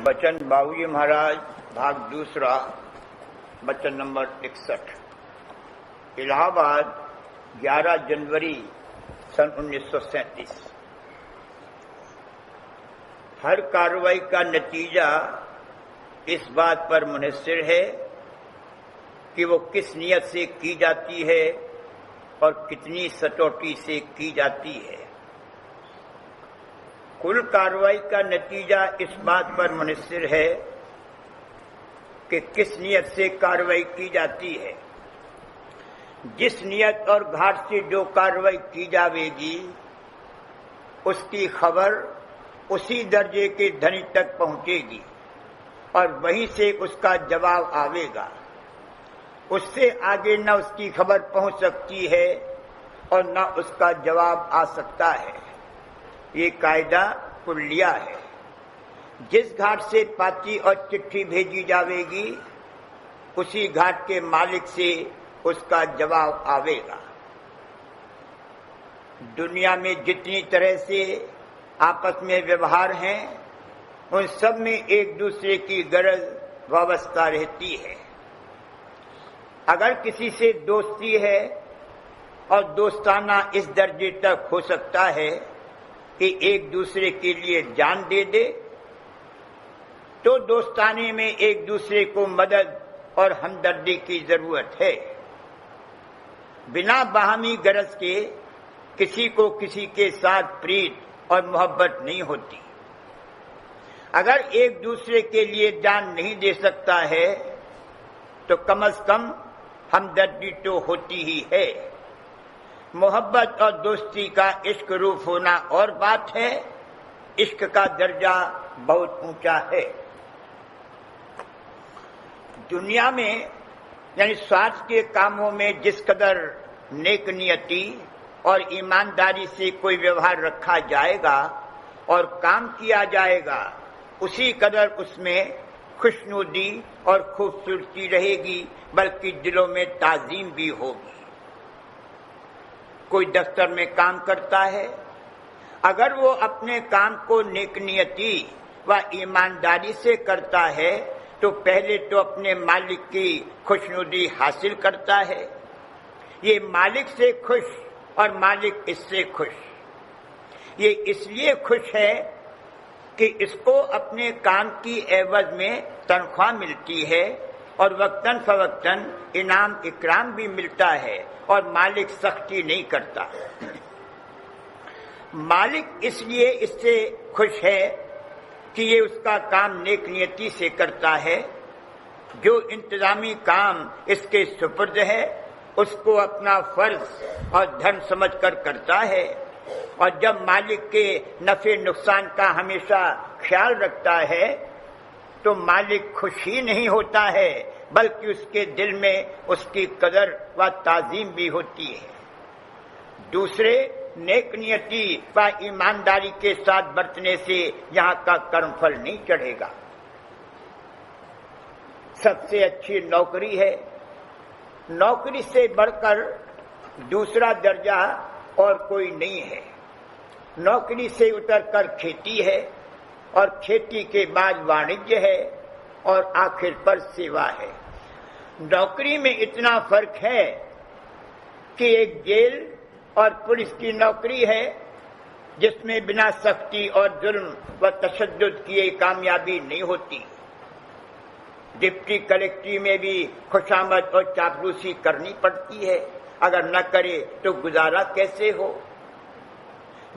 बचन बाबूजी महाराज भाग दूसरा बचन नंबर 61। इलाहाबाद 11 जनवरी सन 1937। हर कार्रवाई का नतीजा इस बात पर मुनहसर है कि वो किस नियत से की जाती है और कितनी सचोटी से की जाती है। कुल कार्रवाई का नतीजा इस बात पर मुनहसर है कि किस नियत से कार्रवाई की जाती है। जिस नियत और घाट से जो कार्रवाई की जाएगी उसकी खबर उसी दर्जे के धनी तक पहुंचेगी और वहीं से उसका जवाब आवेगा। उससे आगे न उसकी खबर पहुंच सकती है और न उसका जवाब आ सकता है। ये कायदा कुल्लिया है। जिस घाट से पाती और चिट्ठी भेजी जाएगी उसी घाट के मालिक से उसका जवाब आवेगा। दुनिया में जितनी तरह से आपस में व्यवहार हैं उन सब में एक दूसरे की गरज वाबस्ता रहती है। अगर किसी से दोस्ती है और दोस्ताना इस दर्जे तक हो सकता है कि एक दूसरे के लिए जान दे दे, तो दोस्ताने में एक दूसरे को मदद और हमदर्दी की जरूरत है। बिना बाहमी गरज के किसी को किसी के साथ प्रीत और मोहब्बत नहीं होती। अगर एक दूसरे के लिए जान नहीं दे सकता है तो कम से कम हमदर्दी तो होती ही है। मोहब्बत और दोस्ती का इश्क रूप होना और बात है। इश्क का दर्जा बहुत ऊंचा है। दुनिया में यानी स्वार्थ के कामों में जिस कदर नेक नियति और ईमानदारी से कोई व्यवहार रखा जाएगा और काम किया जाएगा उसी कदर उसमें खुशनुदी और खूबसूरती रहेगी, बल्कि दिलों में ताजीम भी होगी। कोई दफ्तर में काम करता है, अगर वो अपने काम को नेकनियती व ईमानदारी से करता है तो पहले तो अपने मालिक की खुशनुदी हासिल करता है। ये मालिक से खुश और मालिक इससे खुश। ये इसलिए खुश है कि इसको अपने काम की एवज में तनख्वाह मिलती है और वक्तन फवक्तन इनाम इकराम भी मिलता है और मालिक सख्ती नहीं करता। मालिक इसलिए इससे खुश है कि ये उसका काम नेक नियति से करता है। जो इंतजामी काम इसके सुपुर्द है उसको अपना फर्ज और धर्म समझकर करता है और जब मालिक के नफे नुकसान का हमेशा ख्याल रखता है तो मालिक खुश ही नहीं होता है बल्कि उसके दिल में उसकी कदर व ताजीम भी होती है। दूसरे नेक नियति व ईमानदारी के साथ बरतने से यहाँ का कर्मफल नहीं चढ़ेगा। सबसे अच्छी नौकरी है। नौकरी से बढ़कर दूसरा दर्जा और कोई नहीं है। नौकरी से उतरकर खेती है और खेती के बाद वाणिज्य है और आखिर पर सेवा है। नौकरी में इतना फर्क है कि एक जेल और पुलिस की नौकरी है जिसमें बिना सख्ती और जुल्म व तशद्दुद किए कामयाबी नहीं होती। डिप्टी कलेक्ट्री में भी खुशामद और चापलूसी करनी पड़ती है। अगर न करे तो गुजारा कैसे हो।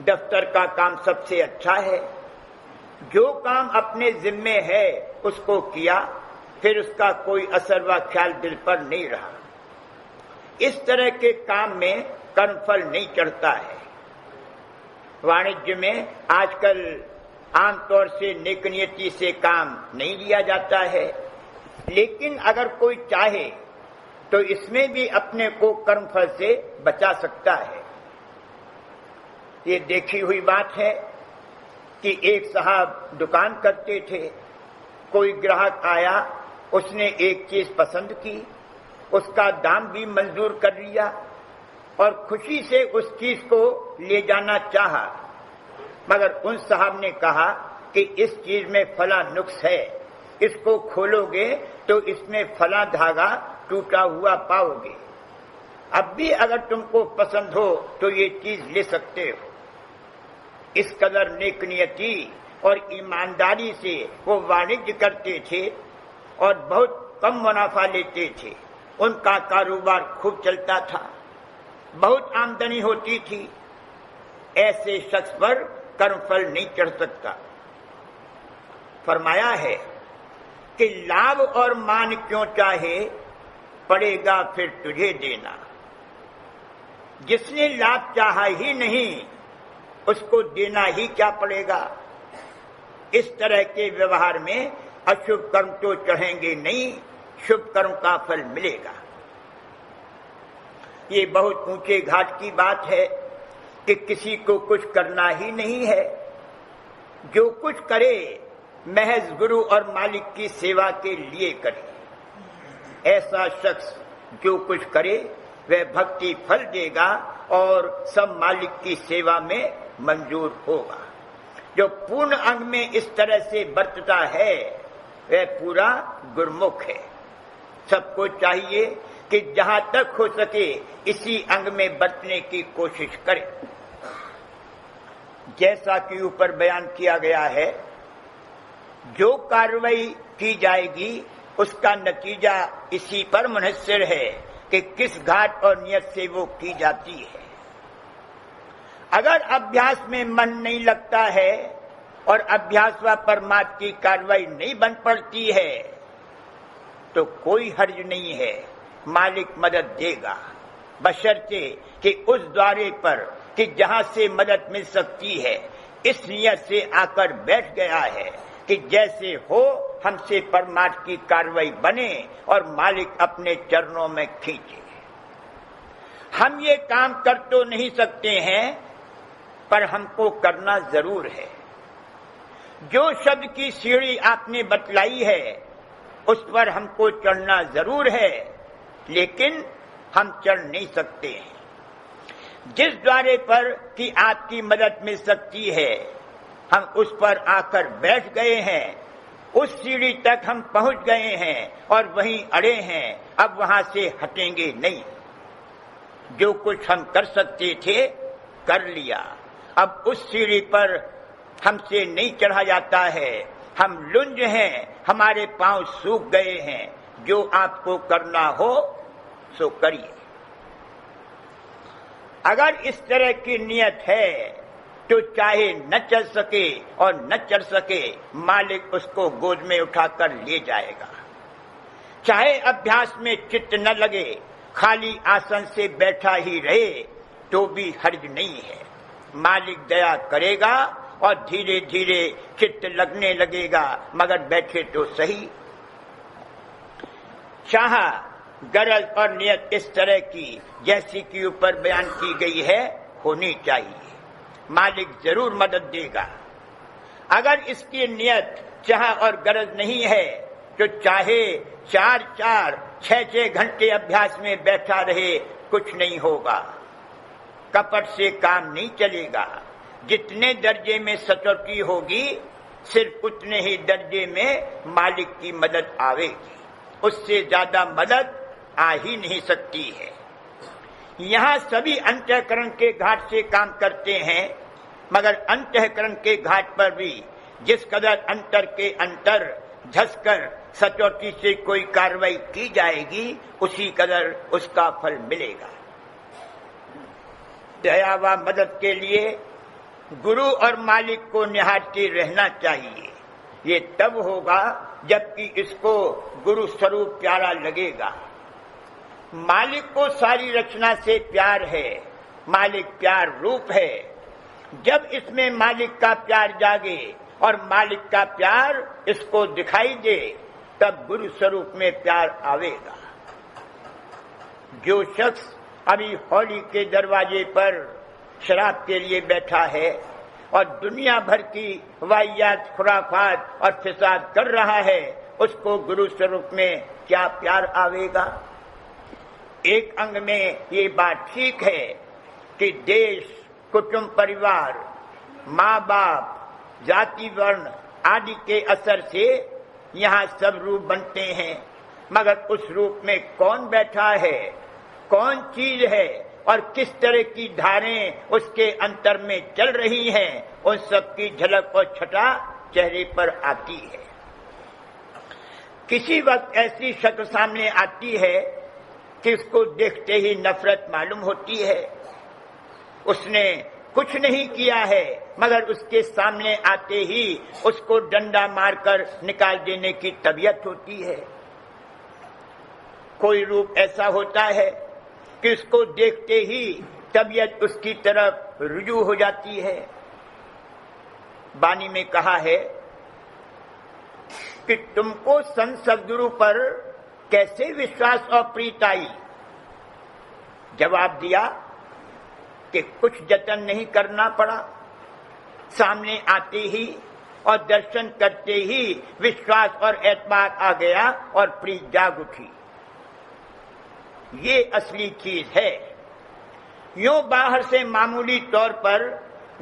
दफ्तर का काम सबसे अच्छा है। जो काम अपने जिम्मे है उसको किया, फिर उसका कोई असर व ख्याल दिल पर नहीं रहा। इस तरह के काम में कर्मफल नहीं चढ़ता है। वाणिज्य में आजकल आमतौर से नेकनियती से काम नहीं लिया जाता है, लेकिन अगर कोई चाहे तो इसमें भी अपने को कर्मफल से बचा सकता है। ये देखी हुई बात है कि एक साहब दुकान करते थे। कोई ग्राहक आया, उसने एक चीज पसंद की, उसका दाम भी मंजूर कर लिया और खुशी से उस चीज को ले जाना चाहा, मगर उन साहब ने कहा کہ اس چیز میں فلاں نقص ہے، اس کو کھولو گے تو اس میں فلاں دھاگا ٹوٹا ہوا پاؤ گے، اب بھی اگر تم کو پسند ہو تو یہ چیز لے سکتے ہو۔ اس قدر نیک نیتی اور ایمانداری سے وہ وانج کرتے تھے اور بہت کم منافع لیتے تھے، ان کا کاروبار خوب چلتا تھا، بہت آمدنی ہوتی تھی۔ ایسے شخص پر کرم پھل نہیں چڑھ سکتا۔ فرمایا ہے کہ لابھ اور مان کیوں چاہے، پڑے گا پھر تجھے دینا۔ جس نے لابھ چاہا ہی نہیں اس کو دینا ہی کیا پڑے گا۔ اس طرح کے ویوہار میں اشبھ کرم تو چڑھیں گے نہیں، شبھ کرم کا پھل ملے گا۔ یہ بہت اونچے گھاٹ کی بات ہے کہ کسی کو کچھ کرنا ہی نہیں ہے، جو کچھ کرے محض گرو اور مالک کی سیوا کے لیے کرے۔ ایسا شخص جو کچھ کرے وہ بھکتی پھل دے گا اور سب مالک کی سیوا میں منظور ہوگا۔ جو پورن انگ میں اس طرح سے برتتا ہے وہ پورا گرمکھ ہے۔ سب کو چاہیے کہ جہاں تک ہو سکے اسی انگ میں برتنے کی کوشش کرے۔ جیسا کہ اوپر بیان کیا گیا ہے، جو کارروائی کی جائے گی اس کا نتیجہ اسی پر منحصر ہے کہ کس گھاٹ اور نیت سے وہ کی جاتی ہے۔ اگر ابھیاس میں من نہیں لگتا ہے اور ابھیاس و پرمات کی کارروائی نہیں بن پڑتی ہے تو کوئی حرج نہیں ہے، مالک مدد دے گا، بشرطے کہ اس دوارے پر کہ جہاں سے مدد مل سکتی ہے اس نیت سے آ کر بیٹھ گیا ہے کہ جیسے ہو ہم سے پرمات کی کارروائی بنے اور مالک اپنے چرنوں میں کھینچے۔ ہم یہ کام کر تو نہیں سکتے ہیں پر ہم کو کرنا ضرور ہے۔ جو شبد کی سیڑھی آپ نے بتلائی ہے اس پر ہم کو چڑھنا ضرور ہے، لیکن ہم چڑھ نہیں سکتے ہیں۔ جس دوارے پر کہ آپ کی مدد مل سکتی ہے ہم اس پر آ کر بیٹھ گئے ہیں، اس سیڑھی تک ہم پہنچ گئے ہیں اور وہیں اڑے ہیں، اب وہاں سے ہٹیں گے نہیں۔ جو کچھ ہم کر سکتے تھے کر لیا، اب اس سیڑھی پر ہم سے نہیں چڑھا جاتا ہے، ہم لنج ہیں، ہمارے پاؤں سوکھ گئے ہیں، جو آپ کو کرنا ہو سو کریے۔ اگر اس طرح کی نیت ہے تو چاہے نہ چل سکے اور نہ چڑھ سکے مالک اس کو گود میں اٹھا کر لے جائے گا۔ چاہے ابھیاس میں چت نہ لگے، خالی آسن سے بیٹھا ہی رہے تو بھی حرج نہیں ہے، مالک دیا کرے گا اور دھیرے دھیرے چت لگنے لگے گا، مگر بیٹھے تو صحیح۔ چاہ غرض اور نیت اس طرح کی جیسی کہ اوپر بیان کی گئی ہے ہونی چاہیے، مالک ضرور مدد دے گا۔ اگر اس کی نیت چاہ اور غرض نہیں ہے تو چاہے 4 6 گھنٹے ابھیاس میں بیٹھا رہے کچھ نہیں ہوگا، کپٹ سے کام نہیں چلے گا۔ جتنے درجے میں سچوٹی ہوگی صرف اتنے ہی درجے میں مالک کی مدد آئے گی، اس سے زیادہ مدد آ ہی نہیں سکتی ہے۔ یہاں سبھی انتہکرن کے گھاٹ سے کام کرتے ہیں، مگر انتہکرن کے گھاٹ پر بھی جس قدر انتر کے انتر دھس کر سچوٹی سے کوئی کارروائی کی جائے گی اسی قدر اس کا پھل ملے گا۔ دیا و مدد کے لیے گرو اور مالک کو نہارتے رہنا چاہیے۔ یہ تب ہوگا جبکہ اس کو گرو سوروپ پیارا لگے گا۔ مالک کو ساری رچنا سے پیار ہے، مالک پیار روپ ہے۔ جب اس میں مالک کا پیار جاگے اور مالک کا پیار اس کو دکھائی دے تب گرو سوروپ میں پیار آئے گا۔ جو شخص ابھی ہولی کے دروازے پر شراب کے لیے بیٹھا ہے اور دنیا بھر کی واہیات خرافات اور فساد کر رہا ہے اس کو گرو سوروپ میں کیا پیار آئے گا۔ ایک انگ میں یہ بات ٹھیک ہے کہ دیش، کٹمب، پریوار، ماں باپ، ذاتی ورن आदि के असर से यहाँ सब रूप बनते हैं, मगर उस रूप में कौन बैठा है, कौन चीज है और किस तरह की धारें उसके अंतर में चल रही हैं, उन सब की झलक और छटा चेहरे पर आती है। किसी वक्त ऐसी शक्ल सामने आती है कि उसको देखते ही नफरत मालूम होती है। उसने कुछ नहीं किया है, मगर उसके सामने आते ही उसको डंडा मारकर निकाल देने की तबीयत होती है। कोई रूप ऐसा होता है कि उसको देखते ही तबीयत उसकी तरफ रुजू हो जाती है। वाणी में कहा है कि तुमको संत सद्गुरु पर कैसे विश्वास और प्रीति आई? जवाब दिया कि कुछ जतन नहीं करना पड़ा, सामने आते ही और दर्शन करते ही विश्वास और एतबार आ गया और प्रीति जाग उठी। ये असली चीज है। यूं बाहर से मामूली तौर पर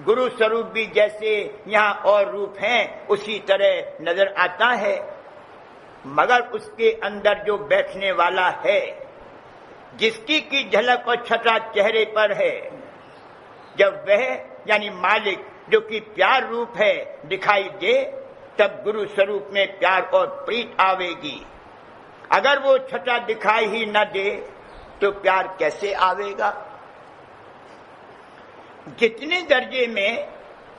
गुरु स्वरूप भी जैसे यहाँ और रूप हैं उसी तरह नजर आता है, मगर उसके अंदर जो बैठने वाला है, जिसकी की झलक और छटा चेहरे पर है, जब वह यानी मालिक जो कि प्यार रूप है दिखाई दे, तब गुरु स्वरूप में प्यार और प्रीत आवेगी। अगर वो छटा दिखाई ही न दे तो प्यार कैसे आवेगा? जितने दर्जे में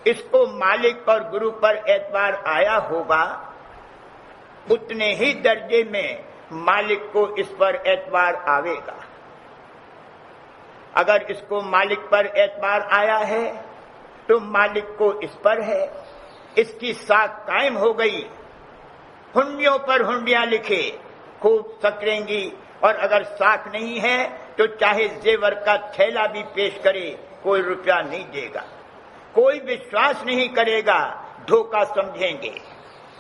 इसको मालिक और गुरु पर एतबार आया होगा, उतने ही दर्जे में मालिक को इस पर एतबार आवेगा। अगर इसको मालिक पर एतबार आया है तो मालिक को इस पर है। इसकी साख कायम हो गई। हुंडियों पर हुंडियां लिखे खूब सकरेंगी, और अगर साख नहीं है तो चाहे जेवर का थैला भी पेश करे, कोई रुपया नहीं देगा, कोई विश्वास नहीं करेगा, धोखा समझेंगे।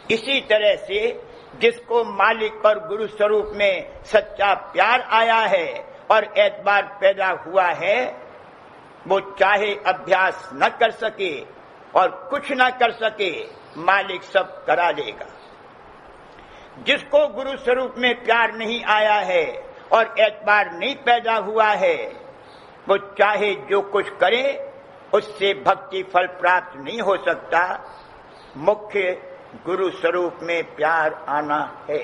इसी तरह से जिसको मालिक और गुरु स्वरूप में सच्चा प्यार आया है और एतबार पैदा हुआ है, वो चाहे अभ्यास न कर सके और कुछ न कर सके, मालिक सब करा लेगा। जिसको गुरु स्वरूप में प्यार नहीं आया है और एतबार नहीं पैदा हुआ है, वो चाहे जो कुछ करे, उससे भक्ति फल प्राप्त नहीं हो सकता। मुख्य गुरु स्वरूप में प्यार आना है।